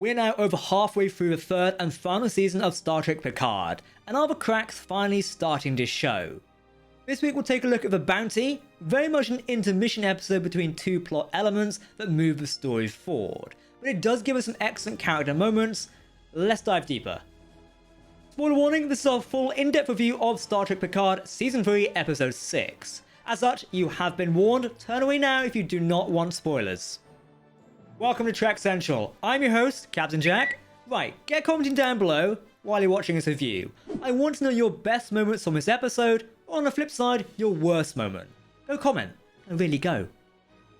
We're now over halfway through the third and final season of Star Trek Picard, and all the cracks finally starting to show. This week we'll take a look at The Bounty, very much an intermission episode between two plot elements that move the story forward, but it does give us some excellent character moments. Let's dive deeper. Spoiler warning, this is our full in-depth review of Star Trek Picard Season 3 Episode 6. As such, you have been warned, turn away now if you do not want spoilers. Welcome to Trek Central, I'm your host, Captain Jack. Right, get commenting down below while you're watching this review. I want to know your best moments from this episode, or on the flip side, your worst moment. Go comment, and really go.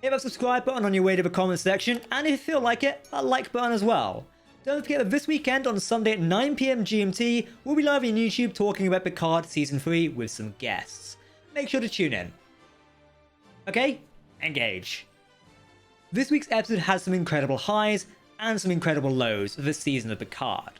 Hit that subscribe button on your way to the comment section, and if you feel like it, that like button as well. Don't forget that this weekend on Sunday at 9 PM GMT, we'll be live on YouTube talking about Picard Season 3 with some guests. Make sure to tune in. Okay, engage. This week's episode has some incredible highs and some incredible lows of this season of Picard.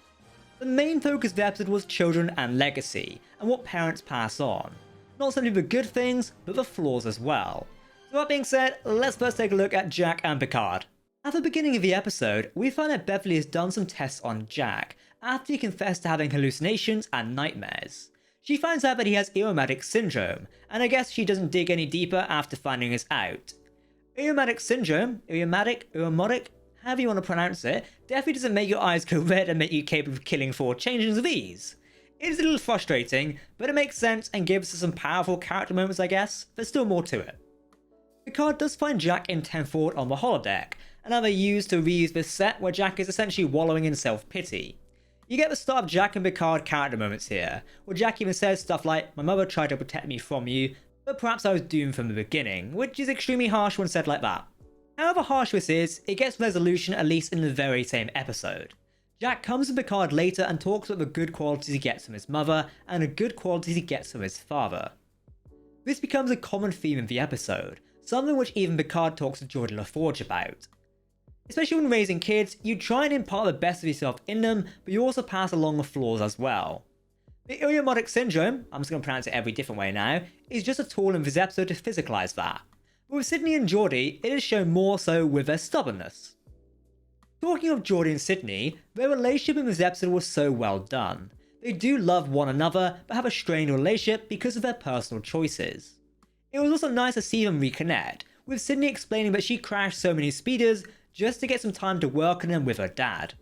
The main focus of the episode was children and legacy, and what parents pass on. Not simply the good things, but the flaws as well. So that being said, let's first take a look at Jack and Picard. At the beginning of the episode, we find that Beverly has done some tests on Jack, after he confessed to having hallucinations and nightmares. She finds out that he has Irumodic syndrome, and I guess she doesn't dig any deeper after finding this out. Irumodic syndrome, Irumodic, however you want to pronounce it, definitely doesn't make your eyes go red and make you capable of killing 4 changelings of ease. It is a little frustrating, but it makes sense and gives us some powerful character moments, I guess. There's still more to it. Picard does find Jack in 10th Forward on the holodeck, and how they use to reuse this set where Jack is essentially wallowing in self-pity. You get the start of Jack and Picard character moments here, where Jack even says stuff like, "My mother tried to protect me from you, but perhaps I was doomed from the beginning," which is extremely harsh when said like that. However harsh this is, it gets resolution at least in the very same episode. Jack comes to Picard later and talks about the good qualities he gets from his mother and the good qualities he gets from his father. This becomes a common theme in the episode, something which even Picard talks to Geordi LaForge about. Especially when raising kids, you try and impart the best of yourself in them, but you also pass along the flaws as well. The Irumodic syndrome, I'm just going to pronounce it every different way now, is just a tool in this episode to physicalise that. But with Sydney and Geordi, it is shown more so with their stubbornness. Talking of Geordi and Sydney, their relationship in this episode was so well done. They do love one another, but have a strained relationship because of their personal choices. It was also nice to see them reconnect, with Sydney explaining that she crashed so many speeders just to get some time to work on them with her dad.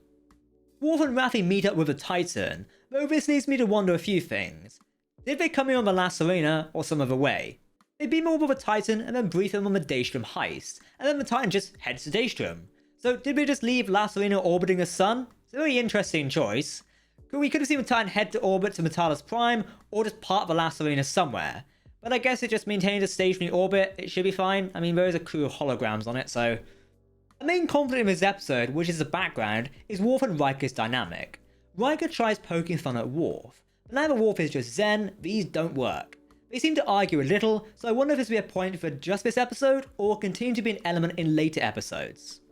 Worf and Raffi meet up with a Titan, though this leads me to wonder a few things. Did they come in on the La Sirena or some other way? They beam over with a Titan and then brief him on the Daystrom heist, and then the Titan just heads to Daystrom. So did we just leave La Sirena orbiting the sun? It's a very interesting choice. We could have seen the Titan head to orbit to Metalis Prime, or just part of the La Sirena somewhere. But I guess it just maintained a stationary orbit, it should be fine. I mean, there is a crew of holograms on it, so... The main conflict in this episode, which is the background, is Worf and Riker's dynamic. Riker tries poking fun at Worf, but now that Worf is just zen, these don't work. They seem to argue a little, so I wonder if this will be a point for just this episode, or continue to be an element in later episodes.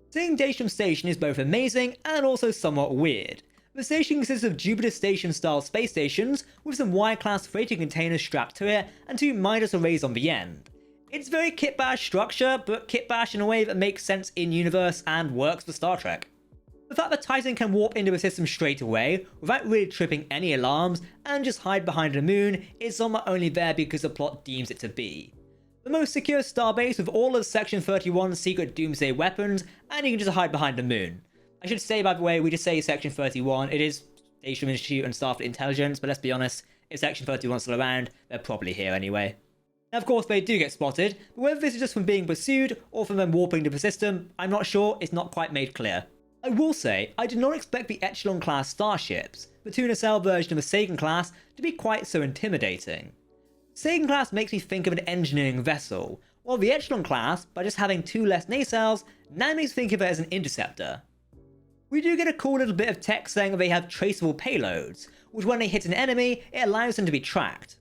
Seeing Daystrom Station is both amazing and also somewhat weird. The station consists of Jupiter Station-style space stations, with some Y-class freighter containers strapped to it, and 2 Midas arrays on the end. It's very Kit Bash structure, but Kit Bash in a way that makes sense in universe and works for Star Trek. The fact that Titan can warp into a system straight away, without really tripping any alarms, and just hide behind the moon, is somewhat only there because the plot deems it to be. The most secure starbase with all of Section 31's secret doomsday weapons, and you can just hide behind the moon. I should say, by the way, we just say Section 31, it is Daystrom Institute and Starfleet Intelligence, but let's be honest, if Section 31's still around, they're probably here anyway. Now, of course, they do get spotted, but whether this is just from being pursued or from them warping to the system, I'm not sure, it's not quite made clear. I will say, I did not expect the Echelon-class starships, the two-nacelle version of the Sagan-class, to be quite so intimidating. Sagan-class makes me think of an engineering vessel, while the Echelon-class, by just having 2 less nacelles, now makes me think of it as an interceptor. We do get a cool little bit of text saying that they have traceable payloads, which when they hit an enemy, it allows them to be tracked.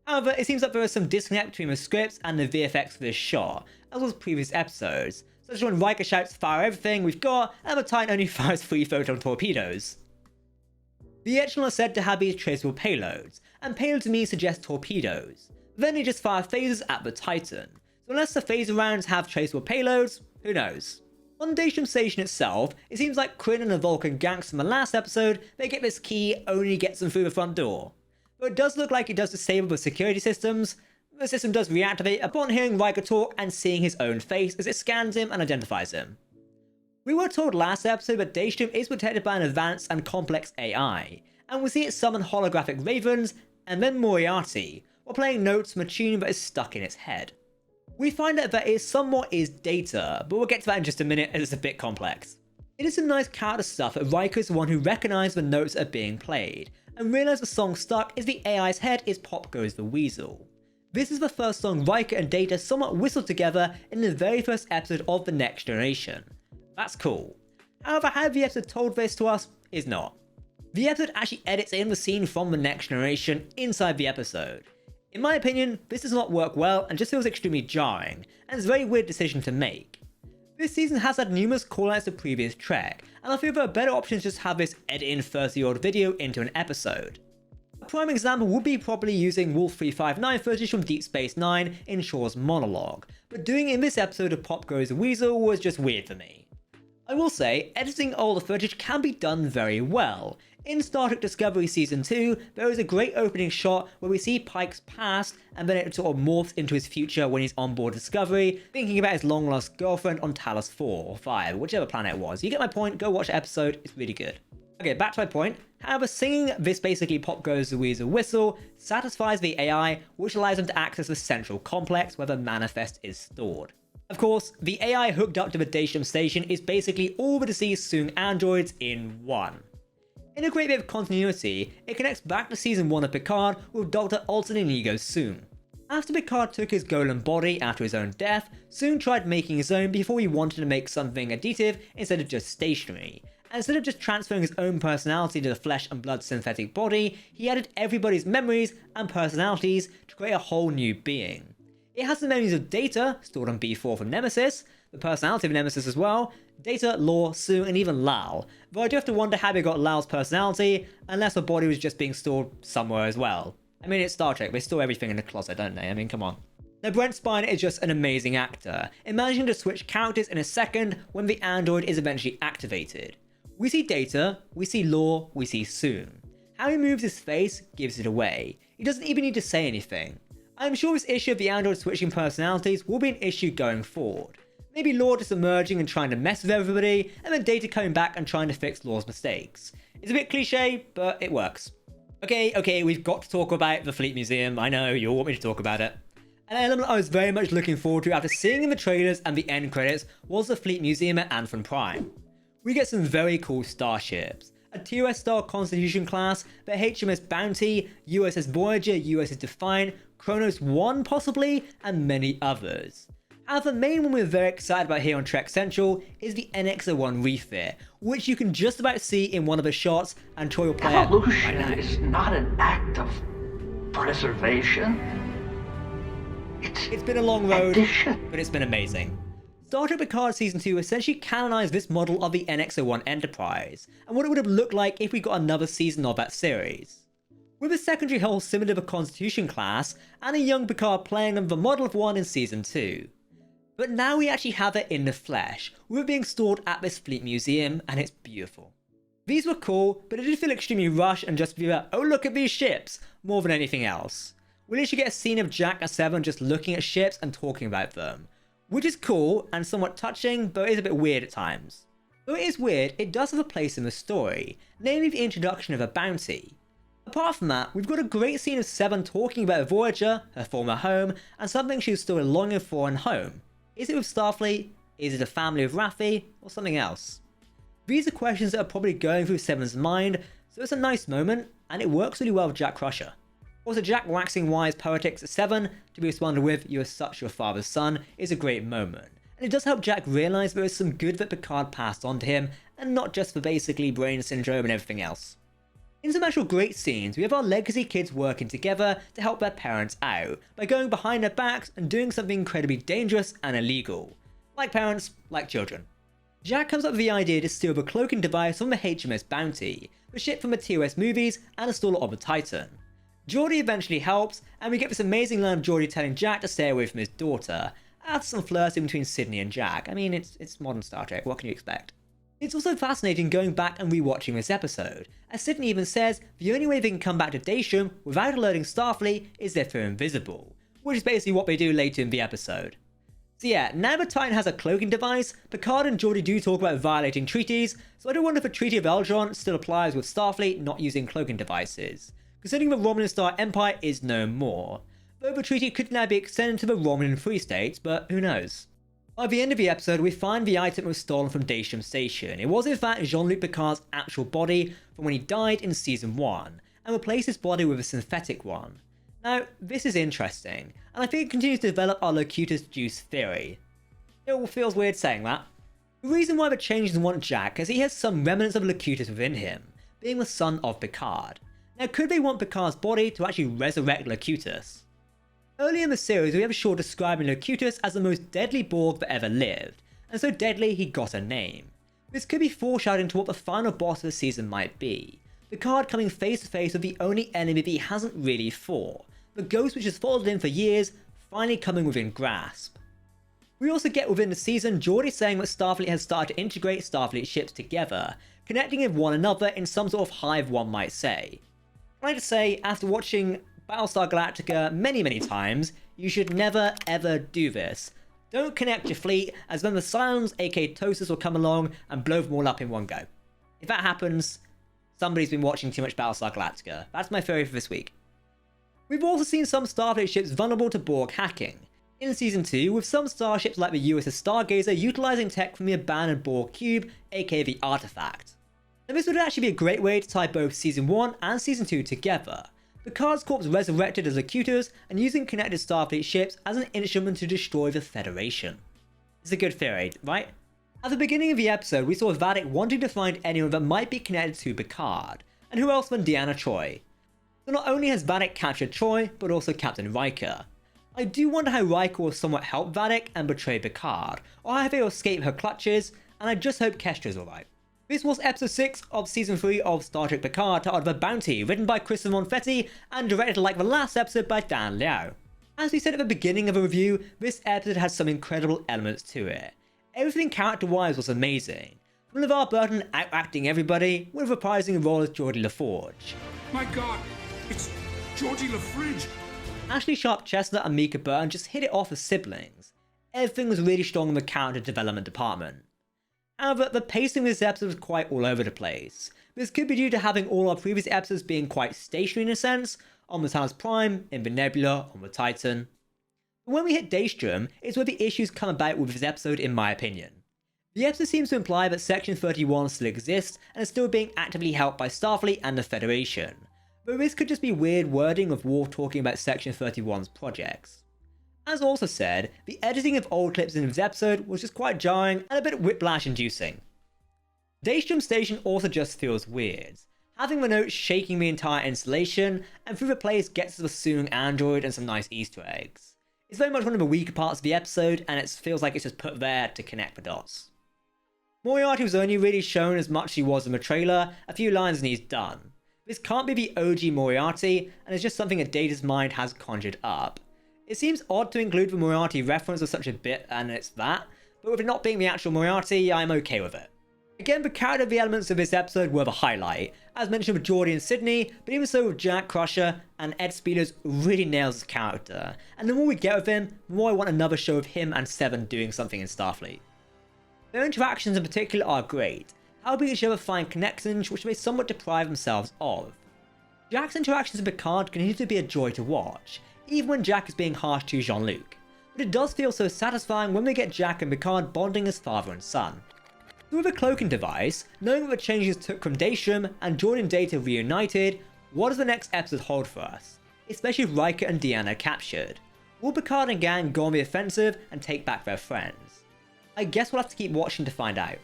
However, it seems like there is some disconnect between the scripts and the VFX for this shot, as well as previous episodes, such as when Riker shouts "fire everything we've got," and the Titan only fires 3 photon torpedoes. The Echelon are said to have these traceable payloads, and payload to me suggests torpedoes. Then they just fire phasers at the Titan, so unless the phaser rounds have traceable payloads, who knows? On Daystrom Station itself, it seems like Kryn and the Vulcan gangs from the last episode, they get this key only gets them through the front door. Though it does look like it does disable the security systems, the system does reactivate upon hearing Riker talk and seeing his own face as it scans him and identifies him. We were told last episode that Daystrom is protected by an advanced and complex AI, and we see it summon holographic ravens and then Moriarty, while playing notes from a tune that is stuck in its head. We find out that it somewhat is data, but we'll get to that in just a minute as it's a bit complex. It is some nice character stuff that Riker is the one who recognised the notes are being played, and realised the song stuck is the AI's head is Pop Goes the Weasel. This is the first song Riker and Data somewhat whistled together in the very first episode of The Next Generation. That's cool. However, how the episode told this to us is not. The episode actually edits in the scene from The Next Generation inside the episode. In my opinion, this does not work well and just feels extremely jarring, and it's a very weird decision to make. This season has had numerous callouts to previous Trek, and I feel there are better options to just have this edit in 30-year-old video into an episode. A prime example would be probably using Wolf 359 footage from Deep Space Nine in Shaw's monologue, but doing it in this episode of Pop Goes the Weasel was just weird for me. I will say, editing older footage can be done very well. In Star Trek Discovery Season 2, there is a great opening shot where we see Pike's past and then it sort of morphs into his future when he's on board Discovery, thinking about his long lost girlfriend on Talos 4 or 5, whichever planet it was. You get my point, go watch the episode, it's really good. Okay, back to my point. However, singing this basically Pop Goes the Weasel whistle satisfies the AI, which allows them to access the central complex where the manifest is stored. Of course, the AI hooked up to the Daystrom Station is basically all the deceased Soong androids in one. In a great bit of continuity, it connects back to Season 1 of Picard with Dr. Alton Inigo's Soong. After Picard took his golem body after his own death, Soong tried making his own before he wanted to make something additive instead of just stationary. And instead of just transferring his own personality to the flesh and blood synthetic body, he added everybody's memories and personalities to create a whole new being. It has the memories of Data, stored on B4 from Nemesis, the personality of Nemesis as well, Data, Lore, Soong, and even Lal, though I do have to wonder how they got Lal's personality, unless the body was just being stored somewhere as well. I mean, it's Star Trek, they store everything in the closet, don't they? I mean, come on. Now, Brent Spiner is just an amazing actor, managing to switch characters in a second when the android is eventually activated. We see Data, we see Lore, we see Soong. How he moves his face gives it away. He doesn't even need to say anything. I'm sure this issue of the android switching personalities will be an issue going forward. Maybe Lore just emerging and trying to mess with everybody, and then Data coming back and trying to fix Lore's mistakes. It's a bit cliche, but it works. Okay, we've got to talk about the Fleet Museum. I know, you all want me to talk about it. An element I was very much looking forward to after seeing in the trailers and the end credits was the Fleet Museum at Anthem Prime. We get some very cool starships. A TOS-style Constitution class, the HMS Bounty, USS Voyager, USS Defiant, Kronos 1 possibly, and many others. However, the main one we're very excited about here on Trek Central is the NX-01 refit, which you can just about see in one of the shots, and Troy will play it right now. Evolution is not an act of preservation. It's been a long road, addition. but it's been amazing. Star Trek Picard Season 2 essentially canonized this model of the NX-01 Enterprise, and what it would have looked like if we got another season of that series. With a secondary hull similar to the Constitution class, and a young Picard playing on the model of one in Season 2. But now we actually have it in the flesh, with it being stored at this Fleet Museum, and it's beautiful. These were cool, but it did feel extremely rushed and just be like, oh look at these ships, more than anything else. We literally get a scene of Jack and Seven just looking at ships and talking about them, which is cool and somewhat touching, but it is a bit weird at times. Though it is weird, it does have a place in the story, namely the introduction of a bounty. Apart from that, we've got a great scene of Seven talking about Voyager, her former home, and something she was still longing for in home. Is it with Starfleet? Is it a family of Raffi? Or something else? These are questions that are probably going through Seven's mind, so it's a nice moment, and it works really well with Jack Crusher. Also, Jack waxing wise poetics at Seven to be responded with, "You are such your father's son," is a great moment. And it does help Jack realise there is some good that Picard passed on to him, and not just for basically brain syndrome and everything else. In some actual great scenes, we have our legacy kids working together to help their parents out, by going behind their backs and doing something incredibly dangerous and illegal. Like parents, like children. Jack comes up with the idea to steal the cloaking device from the HMS Bounty, the ship from the TOS movies, and install it on the Titan. Geordi eventually helps, and we get this amazing line of Geordi telling Jack to stay away from his daughter, adds some flirting between Sydney and Jack. I mean, it's modern Star Trek, what can you expect? It's also fascinating going back and rewatching this episode, as Sydney even says the only way they can come back to Daystrom without alerting Starfleet is if they're invisible, which is basically what they do later in the episode. So yeah, now the Titan has a cloaking device, Picard and Geordi do talk about violating treaties, so I do wonder if the Treaty of Eldron still applies with Starfleet not using cloaking devices, considering the Romulan Star Empire is no more, though the treaty could now be extended to the Romulan Free States, but who knows. By the end of the episode, we find the item was stolen from Daystrom Station. It was in fact Jean-Luc Picard's actual body from when he died in Season 1, and replaced his body with a synthetic one. Now, this is interesting, and I think it continues to develop our Locutus juice theory. It feels weird saying that. The reason why the changes want Jack is he has some remnants of Locutus within him, being the son of Picard. Now, could they want Picard's body to actually resurrect Locutus? Early in the series, we have Shaw describing Locutus as the most deadly Borg that ever lived, and so deadly he got a name. This could be foreshadowing to what the final boss of the season might be, Picard coming face to face with the only enemy that he hasn't really fought, the ghost which has followed him for years, finally coming within grasp. We also get within the season Geordi saying that Starfleet has started to integrate Starfleet ships together, connecting with one another in some sort of hive, one might say. I'd like to say, after watching Battlestar Galactica many times, you should never ever do this. Don't connect your fleet, as then the Cylons aka Toasters will come along and blow them all up in one go. If that happens, somebody's been watching too much Battlestar Galactica. That's my theory for this week. We've also seen some Starfleet ships vulnerable to Borg hacking. In Season 2, with some starships like the USS Stargazer utilising tech from the abandoned Borg cube, aka the Artifact. Now this would actually be a great way to tie both Season 1 and Season 2 together. Picard's corpse resurrected as Locutus and using connected Starfleet ships as an instrument to destroy the Federation. It's a good theory, right? At the beginning of the episode, we saw Vadic wanting to find anyone that might be connected to Picard, and who else than Deanna Troi. So not only has Vadic captured Troi, but also Captain Riker. I do wonder how Riker will somewhat help Vadic and betray Picard, or how he'll escape her clutches, and I just hope Kestra's alright. This was episode 6 of Season 3 of Star Trek Picard, titled The Bounty, written by Christopher Monfetti and directed like the last episode by Dan Liao. As we said at the beginning of the review, this episode had some incredible elements to it. Everything character-wise was amazing, from LeVar Burton outacting everybody, with reprising a role as Geordi LaForge. My god, it's Geordi LaFridge! Ashley Sharp-Chestnut and Mika Burton just hit it off as siblings. Everything was really strong in the character development department. However, the pacing of this episode was quite all over the place. This could be due to having all our previous episodes being quite stationary in a sense, on the Talos Prime, in the Nebula, on the Titan. But when we hit Daystrom, it's where the issues come about with this episode in my opinion. The episode seems to imply that Section 31 still exists and is still being actively helped by Starfleet and the Federation, but this could just be weird wording of Worf talking about Section 31's projects. As also said, the editing of old clips in this episode was just quite jarring and a bit whiplash inducing. Daystrom Station also just feels weird, having the notes shaking the entire installation, and through the place gets us a suing android and some nice Easter eggs. It's very much one of the weaker parts of the episode, and it feels like it's just put there to connect the dots. Moriarty was only really shown as much as he was in the trailer, a few lines and he's done. This can't be the OG Moriarty, and it's just something that Data's mind has conjured up. It seems odd to include the Moriarty reference as such a bit, and it's that, but with it not being the actual Moriarty, I'm okay with it. Again, the character elements of this episode were the highlight, as mentioned with Geordi and Sydney, but even so with Jack Crusher, and Ed Speeders really nails his character, and the more we get with him, the more I want another show of him and Seven doing something in Starfleet. Their interactions in particular are great, helping each other find connections which they somewhat deprive themselves of. Jack's interactions with Picard continue to be a joy to watch, even when Jack is being harsh to Jean-Luc, but it does feel so satisfying when we get Jack and Picard bonding as father and son. With a cloaking device, knowing that the changes took from Daystrom and Geordi and Data reunited, what does the next episode hold for us? Especially with Riker and Deanna captured. Will Picard and gang go on the offensive and take back their friends? I guess we'll have to keep watching to find out.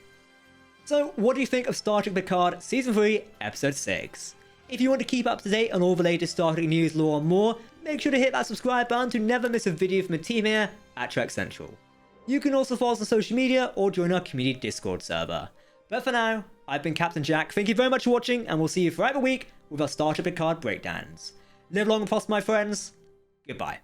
So what do you think of Star Trek Picard Season 3 Episode 6? If you want to keep up to date on all the latest Star Trek news, lore and more, make sure to hit that subscribe button to never miss a video from the team here at Trek Central. You can also follow us on social media or join our community Discord server. But for now, I've been Captain Jack, thank you very much for watching, and we'll see you throughout the week with our Star Trek Picard breakdowns. Live long and prosper, my friends. Goodbye.